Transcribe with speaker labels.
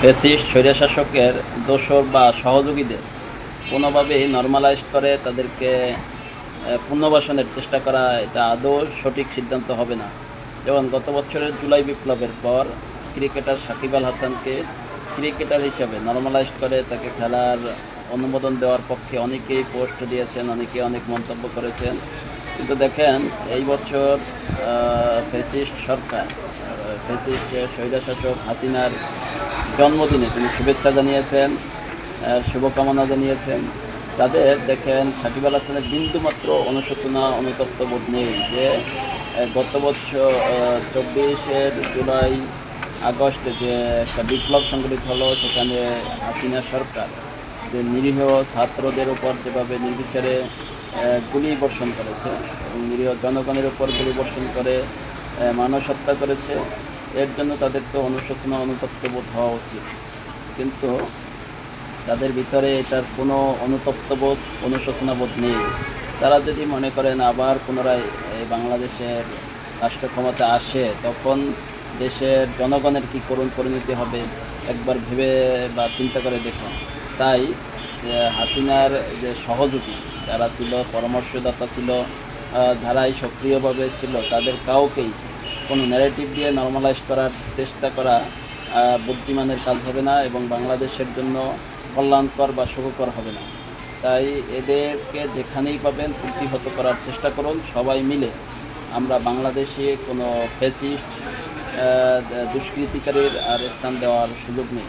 Speaker 1: Fascist স্বৈরশাসকের দোসর বা সহযোগীদের কোনোভাবেই নরমালাইজ করে তাদেরকে পুনর্বাসনের চেষ্টা করা এটা আদৌ সঠিক সিদ্ধান্ত হবে না। যেমন গত বছরের জুলাই বিপ্লবের পর ক্রিকেটার সাকিব আল হাসানকে ক্রিকেটার হিসাবে নরমালাইজ করে তাকে খেলার অনুমোদন দেওয়ার পক্ষে অনেকেই পোস্ট দিয়েছেন, অনেকে অনেক মন্তব্য করেছেন। কিন্তু দেখেন এই বছর ফ্যাসিস্ট সরকার, ফ্যাসিস্ট স্বৈরশাসক হাসিনার জন্মদিনে তিনি শুভেচ্ছা জানিয়েছেন, শুভকামনা জানিয়েছেন। তাদের দেখেন সাকিব আল হাসানের বিন্দুমাত্র অনুশোচনা অনুতপ্ত বোধ নেই যে গত বছর 24 জুলাই আগস্টে যে একটা বিপ্লব সংগঠিত হলো, সেখানে হাসিনা সরকার যে নিরীহ ছাত্রদের উপর যেভাবে নির্বিচারে গুলি বর্ষণ করেছে এবং নিরীহ জনগণের উপর গুলি বর্ষণ করে মানুষ হত্যা করেছে, এর জন্য তাদের তো অনুশোচনা অনুতপ্ত বোধ হওয়া উচিত। কিন্তু তাদের ভিতরে এটার কোনো অনুতপ্ত বোধ অনুশোচনা বোধ নেই। তারা যদি মনে করেন আবার পুনরায় এই বাংলাদেশের রাষ্ট্র ক্ষমতা আসে, তখন দেশের জনগণের কী করুণ পরিণতি হবে একবার ভেবে বা চিন্তা করে দেখুন। তাই হাসিনার যে সহযোগী যারা ছিল, পরামর্শদাতা ছিল, যারাই সক্রিয়ভাবে ছিল, তাদের কাউকেই কোনো ন্যারেটিভ দিয়ে নরমালাইজ করার চেষ্টা করা বুদ্ধিমানের কাজ হবে না এবং বাংলাদেশের জন্য কল্যাণকর বা সুখকর হবে না। তাই এদেরকে যেখানেই পাবেন প্রতিহত করার চেষ্টা করুন সবাই মিলে। আমরা বাংলাদেশে কোনো ফ্যাসিস্ট দুষ্কৃতিকারীর আর স্থান দেওয়ার সুযোগ নেই।